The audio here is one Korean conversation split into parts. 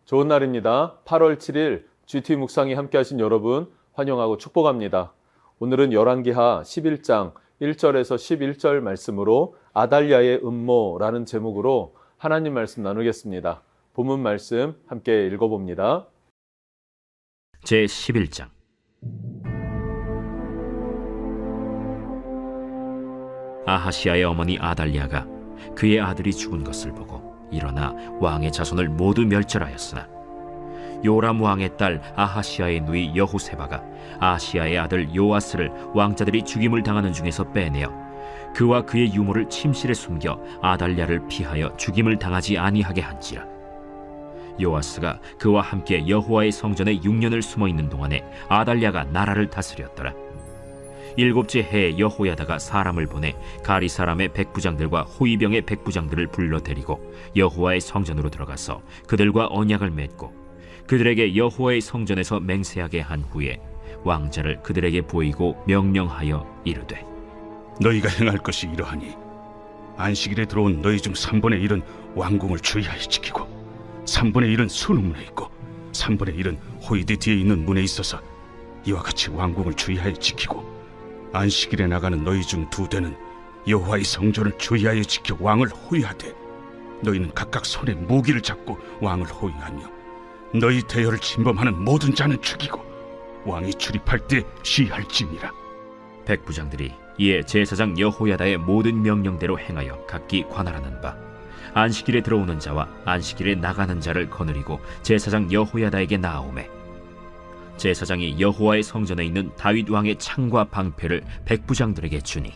좋은 날입니다. 8월 7일 GT 묵상이 함께 하신 여러분 환영하고 축복합니다. 오늘은 열왕기하 11장 1절에서 11절 말씀으로 아달랴의 음모라는 제목으로 하나님 말씀 나누겠습니다. 본문 말씀 함께 읽어봅니다. 제11장 아하시아의 어머니 아달랴가 그의 아들이 죽은 것을 보고 일어나 왕의 자손을 모두 멸절하였으나 요람 왕의 딸 아하시아의 누이 여호세바가 아하시아의 아들 요아스를 왕자들이 죽임을 당하는 중에서 빼내어 그와 그의 유모를 침실에 숨겨 아달랴를 피하여 죽임을 당하지 아니하게 한지라. 요아스가 그와 함께 여호와의 성전에 6년을 숨어있는 동안에 아달랴가 나라를 다스렸더라. 7째 해에 여호야다가 사람을 보내 가리 사람의 백부장들과 호위병의 백부장들을 불러 데리고 여호와의 성전으로 들어가서 그들과 언약을 맺고 그들에게 여호와의 성전에서 맹세하게 한 후에 왕자를 그들에게 보이고 명령하여 이르되 너희가 행할 것이 이러하니 안식일에 들어온 너희 중 3분의 1은 왕궁을 주의하여 지키고 3분의 1은 수능문에 있고 3분의 1은 호위대 뒤에 있는 문에 있어서 이와 같이 왕궁을 주의하여 지키고 안식일에 나가는 너희 중 2대는 여호와의 성전을 주의하여 지켜 왕을 호위하되 너희는 각각 손에 무기를 잡고 왕을 호위하며 너희 대열을 침범하는 모든 자는 죽이고 왕이 출입할 때 시할지니라. 백부장들이 이에 제사장 여호야다의 모든 명령대로 행하여 각기 관할하는 바 안식일에 들어오는 자와 안식일에 나가는 자를 거느리고 제사장 여호야다에게 나아오매 제사장이 여호와의 성전에 있는 다윗 왕의 창과 방패를 백부장들에게 주니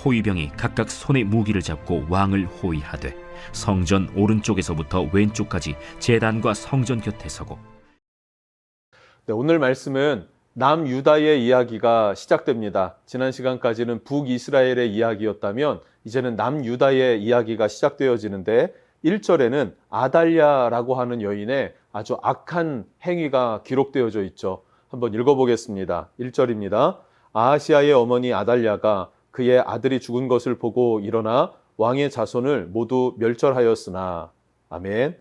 호위병이 각각 손에 무기를 잡고 왕을 호위하되 성전 오른쪽에서부터 왼쪽까지 제단과 성전 곁에 서고. 오늘 말씀은 남유다의 이야기가 시작됩니다. 지난 시간까지는 북이스라엘의 이야기였다면 이제는 남유다의 이야기가 시작되어지는데 1절에는 아달랴라고 하는 여인의 아주 악한 행위가 기록되어져 있죠. 한번 읽어보겠습니다. 1절입니다. 아하시아의 어머니 아달랴가 그의 아들이 죽은 것을 보고 일어나 왕의 자손을 모두 멸절하였으나. 아멘.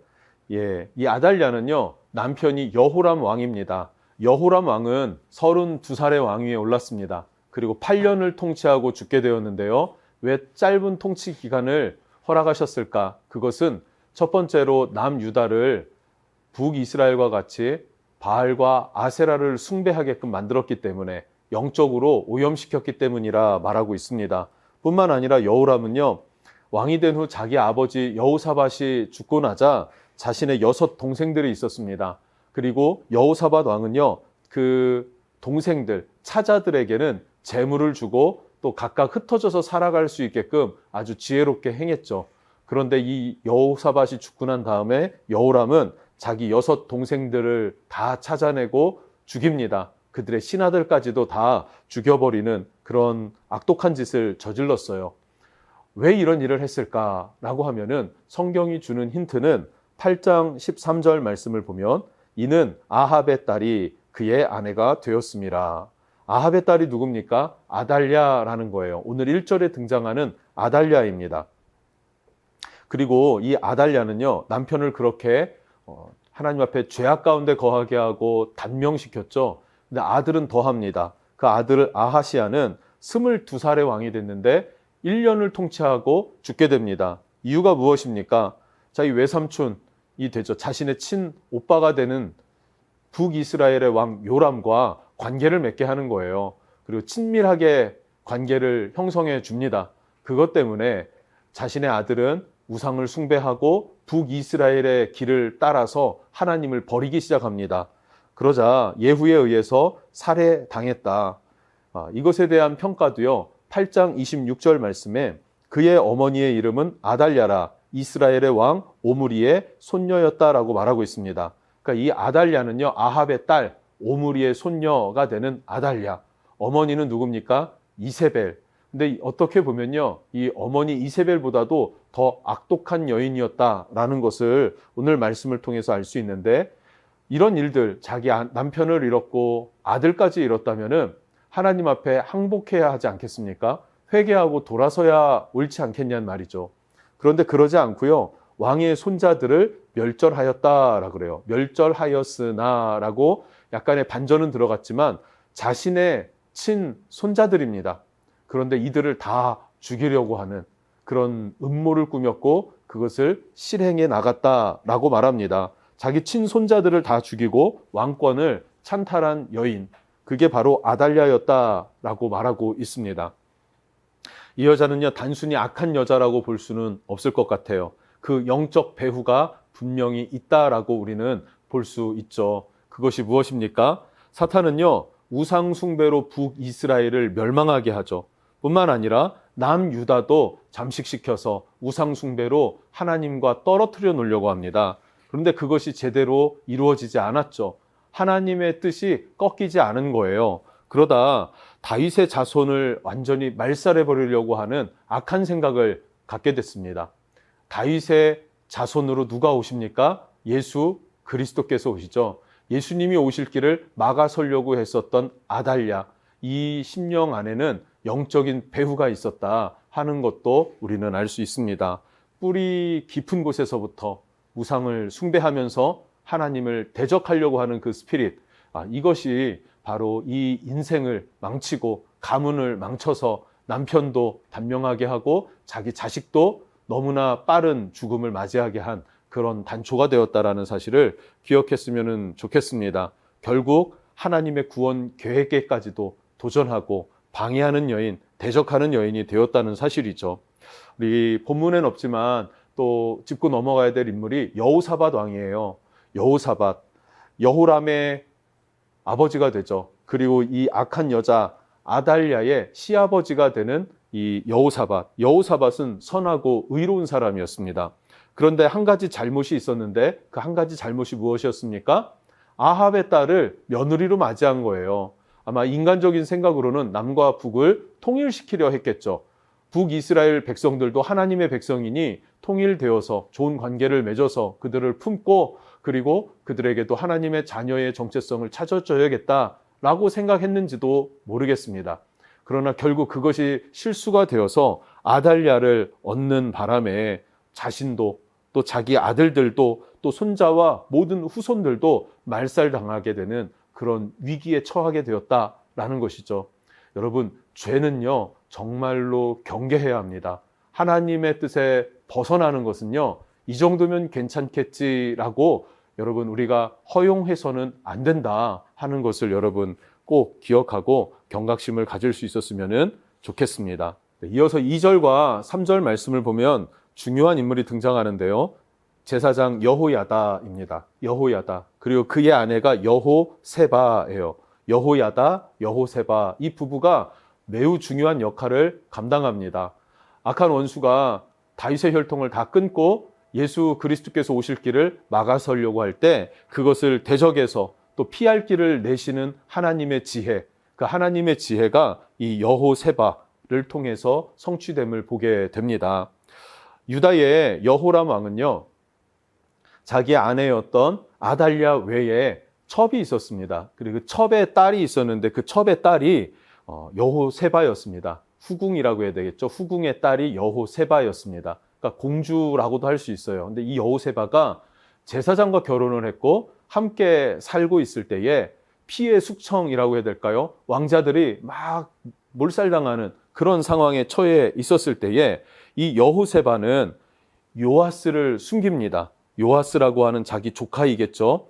예, 이 아달랴는요, 남편이 여호람 왕입니다. 여호람 왕은 32살의 왕위에 올랐습니다. 그리고 8년을 통치하고 죽게 되었는데요. 왜 짧은 통치 기간을 허락하셨을까? 그것은 첫 번째로 남유다를 북이스라엘과 같이 바알과 아세라를 숭배하게끔 만들었기 때문에 영적으로 오염시켰기 때문이라 말하고 있습니다. 뿐만 아니라 여호람은요, 왕이 된 후 자기 아버지 여호사밧이 죽고 나자 자신의 6 동생들이 있었습니다. 그리고 여호사밧 왕은요, 그 동생들, 차자들에게는 재물을 주고 또 각각 흩어져서 살아갈 수 있게끔 아주 지혜롭게 행했죠. 그런데 이 여호사밧이 죽고 난 다음에 여호람은 자기 6 동생들을 다 찾아내고 죽입니다. 그들의 신하들까지도 다 죽여버리는 그런 악독한 짓을 저질렀어요. 왜 이런 일을 했을까라고 하면은 성경이 주는 힌트는 8장 13절 말씀을 보면 이는 아합의 딸이 그의 아내가 되었습니다. 아합의 딸이 누굽니까? 아달랴라는 거예요. 오늘 1절에 등장하는 아달랴입니다. 그리고 이 아달랴는요, 남편을 그렇게 하나님 앞에 죄악 가운데 거하게 하고 단명시켰죠. 근데 아들은 더합니다. 그 아들 아하시아는 22살의 왕이 됐는데 1년을 통치하고 죽게 됩니다. 이유가 무엇입니까? 자기 외삼촌이 되죠. 자신의 친오빠가 되는 북이스라엘의 왕 요람과 관계를 맺게 하는 거예요. 그리고 친밀하게 관계를 형성해 줍니다. 그것 때문에 자신의 아들은 우상을 숭배하고 북이스라엘의 길을 따라서 하나님을 버리기 시작합니다. 그러자 예후에 의해서 살해당했다. 이것에 대한 평가도요, 8장 26절 말씀에 그의 어머니의 이름은 아달랴라 이스라엘의 왕 오므리의 손녀였다라고 말하고 있습니다. 그러니까 이 아달랴는요, 아합의 딸 오므리의 손녀가 되는 아달랴. 어머니는 누굽니까? 이세벨. 근데 어떻게 보면요, 이 어머니 이세벨보다도 더 악독한 여인이었다라는 것을 오늘 말씀을 통해서 알 수 있는데, 이런 일들, 자기 남편을 잃었고 아들까지 잃었다면은 하나님 앞에 항복해야 하지 않겠습니까? 회개하고 돌아서야 옳지 않겠냐는 말이죠. 그런데 그러지 않고요, 왕의 손자들을 멸절하였다라 그래요. 멸절하였으나라고 약간의 반전은 들어갔지만 자신의 친손자들입니다. 그런데 이들을 다 죽이려고 하는 그런 음모를 꾸몄고 그것을 실행해 나갔다라고 말합니다. 자기 친손자들을 다 죽이고 왕권을 찬탈한 여인, 그게 바로 아달랴였다라고 말하고 있습니다. 이 여자는요, 단순히 악한 여자라고 볼 수는 없을 것 같아요. 그 영적 배후가 분명히 있다라고 우리는 볼 수 있죠. 그것이 무엇입니까? 사탄은요, 우상 숭배로 북이스라엘을 멸망하게 하죠. 뿐만 아니라 남유다도 잠식시켜서 우상 숭배로 하나님과 떨어뜨려 놓으려고 합니다. 그런데 그것이 제대로 이루어지지 않았죠. 하나님의 뜻이 꺾이지 않은 거예요. 그러다 다윗의 자손을 완전히 말살해 버리려고 하는 악한 생각을 갖게 됐습니다. 다윗의 자손으로 누가 오십니까? 예수 그리스도께서 오시죠. 예수님이 오실 길을 막아서려고 했었던 아달랴, 이 심령 안에는 영적인 배후가 있었다 하는 것도 우리는 알 수 있습니다. 뿌리 깊은 곳에서부터 우상을 숭배하면서 하나님을 대적하려고 하는 그 스피릿, 이것이 바로 이 인생을 망치고 가문을 망쳐서 남편도 단명하게 하고 자기 자식도 너무나 빠른 죽음을 맞이하게 한 그런 단초가 되었다라는 사실을 기억했으면 좋겠습니다. 결국 하나님의 구원 계획에까지도 도전하고 방해하는 여인, 대적하는 여인이 되었다는 사실이죠. 우리 본문엔 없지만 또 짚고 넘어가야 될 인물이 여호사밧 왕이에요. 여호사밧, 여호람의 아버지가 되죠. 그리고 이 악한 여자 아달랴의 시아버지가 되는 이 여호사밧. 여호사밧은 선하고 의로운 사람이었습니다. 그런데 한 가지 잘못이 있었는데 그 한 가지 잘못이 무엇이었습니까? 아합의 딸을 며느리로 맞이한 거예요. 아마 인간적인 생각으로는 남과 북을 통일시키려 했겠죠. 북이스라엘 백성들도 하나님의 백성이니 통일되어서 좋은 관계를 맺어서 그들을 품고 그리고 그들에게도 하나님의 자녀의 정체성을 찾아줘야겠다라고 생각했는지도 모르겠습니다. 그러나 결국 그것이 실수가 되어서 아달랴를 얻는 바람에 자신도 또 자기 아들들도 또 손자와 모든 후손들도 말살당하게 되는 그런 위기에 처하게 되었다라는 것이죠. 여러분, 죄는요 정말로 경계해야 합니다. 하나님의 뜻에 벗어나는 것은요 이 정도면 괜찮겠지라고 여러분 우리가 허용해서는 안 된다 하는 것을 여러분 꼭 기억하고 경각심을 가질 수 있었으면 좋겠습니다. 이어서 2절과 3절 말씀을 보면 중요한 인물이 등장하는데요. 제사장 여호야다입니다. 여호야다. 그리고 그의 아내가 여호세바예요. 여호야다, 여호세바. 이 부부가 매우 중요한 역할을 감당합니다. 악한 원수가 다윗의 혈통을 다 끊고 예수 그리스도께서 오실 길을 막아서려고 할 때 그것을 대적해서 또 피할 길을 내시는 하나님의 지혜, 그 하나님의 지혜가 이 여호세바를 통해서 성취됨을 보게 됩니다. 유다의 여호람 왕은요, 자기 아내였던 아달랴 외에 첩이 있었습니다. 그리고 그 첩의 딸이 있었는데 그 첩의 딸이 여호세바였습니다. 후궁이라고 해야 되겠죠. 후궁의 딸이 여호세바였습니다. 그러니까 공주라고도 할 수 있어요. 근데 이 여호세바가 제사장과 결혼을 했고 함께 살고 있을 때에 피해 숙청이라고 해야 될까요? 왕자들이 막 몰살당하는 그런 상황에 처해 있었을 때에 이 여호세바는 요아스를 숨깁니다. 요아스라고 하는 자기 조카이겠죠.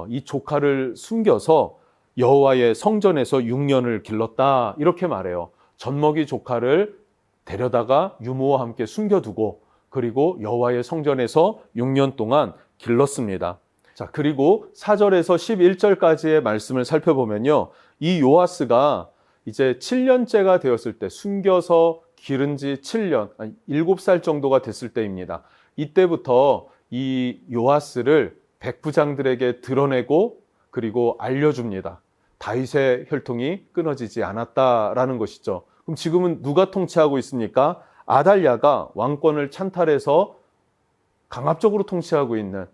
이 조카를 숨겨서 여호와의 성전에서 6년을 길렀다 이렇게 말해요. 젖먹이 조카를 데려다가 유모와 함께 숨겨두고 그리고 여호와의 성전에서 6년 동안 길렀습니다. 자, 그리고 4절에서 11절까지의 말씀을 살펴보면요. 이 요아스가 이제 7년째가 되었을 때 숨겨서 기른 지 7년, 7살 정도가 됐을 때입니다. 이때부터 이 요아스를 백부장들에게 드러내고 그리고 알려줍니다. 다윗의 혈통이 끊어지지 않았다라는 것이죠. 그럼 지금은 누가 통치하고 있습니까? 아달랴가 왕권을 찬탈해서 강압적으로 통치하고 있는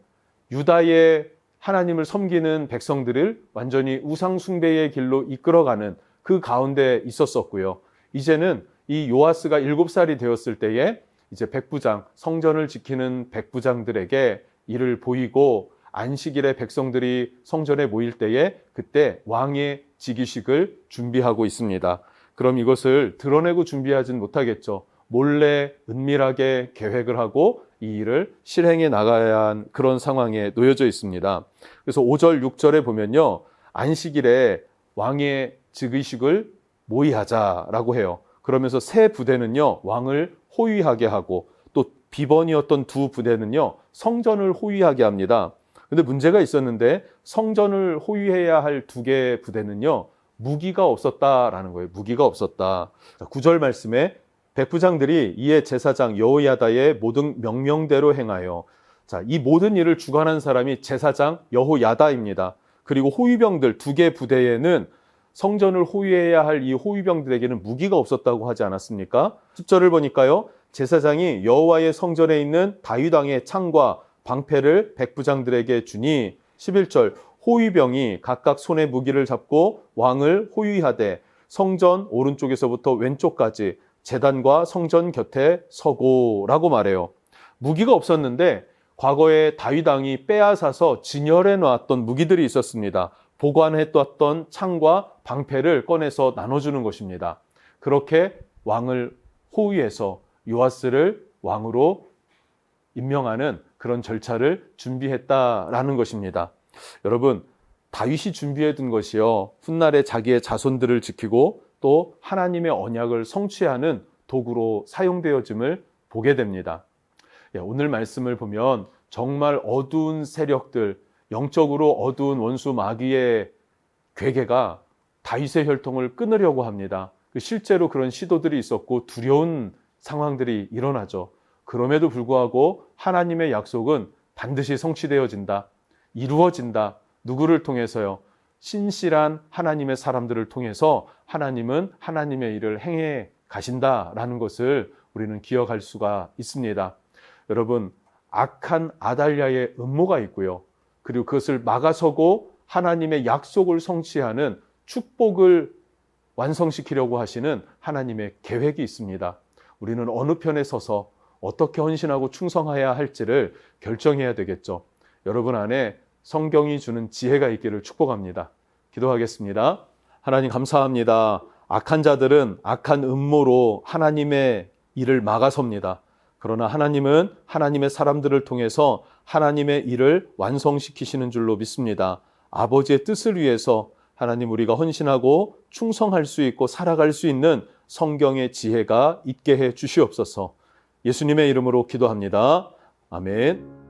유다의 하나님을 섬기는 백성들을 완전히 우상 숭배의 길로 이끌어가는 그 가운데 있었었고요. 이제는 이 요아스가 7살이 되었을 때에 이제 백부장, 성전을 지키는 백부장들에게 이를 보이고 안식일에 백성들이 성전에 모일 때에 그때 왕의 즉위식을 준비하고 있습니다. 그럼 이것을 드러내고 준비하진 못하겠죠. 몰래 은밀하게 계획을 하고 이 일을 실행해 나가야 한 그런 상황에 놓여져 있습니다. 그래서 5절, 6절에 보면요. 안식일에 왕의 즉위식을 모의하자라고 해요. 그러면서 세 부대는요. 왕을 호위하게 하고 또 비번이었던 두 부대는요. 성전을 호위하게 합니다. 근데 문제가 있었는데 성전을 호위해야 할 두 개의 부대는요. 무기가 없었다라는 거예요. 무기가 없었다. 9절 말씀에 백부장들이 이에 제사장 여호야다의 모든 명령대로 행하여 이 모든 일을 주관한 사람이 제사장 여호야다입니다. 그리고 호위병들 두 개 부대에는 성전을 호위해야 할 이 호위병들에게는 무기가 없었다고 하지 않았습니까? 10절을 보니까요. 제사장이 여호와의 성전에 있는 다윗 왕의 창과 방패를 백부장들에게 주니 11절 호위병이 각각 손에 무기를 잡고 왕을 호위하되 성전 오른쪽에서부터 왼쪽까지 제단과 성전 곁에 서고라고 말해요. 무기가 없었는데 과거에 다윗 왕이 빼앗아서 진열해 놨던 무기들이 있었습니다. 보관해 뒀던 창과 방패를 꺼내서 나눠주는 것입니다. 그렇게 왕을 호위해서 요아스를 왕으로 임명하는 그런 절차를 준비했다라는 것입니다. 여러분, 다윗이 준비해둔 것이요. 훗날에 자기의 자손들을 지키고 또 하나님의 언약을 성취하는 도구로 사용되어짐을 보게 됩니다. 오늘 말씀을 보면 정말 어두운 세력들, 영적으로 어두운 원수 마귀의 괴계가 다윗의 혈통을 끊으려고 합니다. 실제로 그런 시도들이 있었고 두려운 상황들이 일어나죠. 그럼에도 불구하고 하나님의 약속은 반드시 성취되어진다. 이루어진다. 누구를 통해서요? 신실한 하나님의 사람들을 통해서 하나님은 하나님의 일을 행해 가신다라는 것을 우리는 기억할 수가 있습니다. 여러분, 악한 아달랴의 음모가 있고요. 그리고 그것을 막아서고 하나님의 약속을 성취하는 축복을 완성시키려고 하시는 하나님의 계획이 있습니다. 우리는 어느 편에 서서 어떻게 헌신하고 충성해야 할지를 결정해야 되겠죠. 여러분 안에 성경이 주는 지혜가 있기를 축복합니다. 기도하겠습니다. 하나님 감사합니다. 악한 자들은 악한 음모로 하나님의 일을 막아섭니다. 그러나 하나님은 하나님의 사람들을 통해서 하나님의 일을 완성시키시는 줄로 믿습니다. 아버지의 뜻을 위해서 하나님 우리가 헌신하고 충성할 수 있고 살아갈 수 있는 성경의 지혜가 있게 해 주시옵소서. 예수님의 이름으로 기도합니다. 아멘.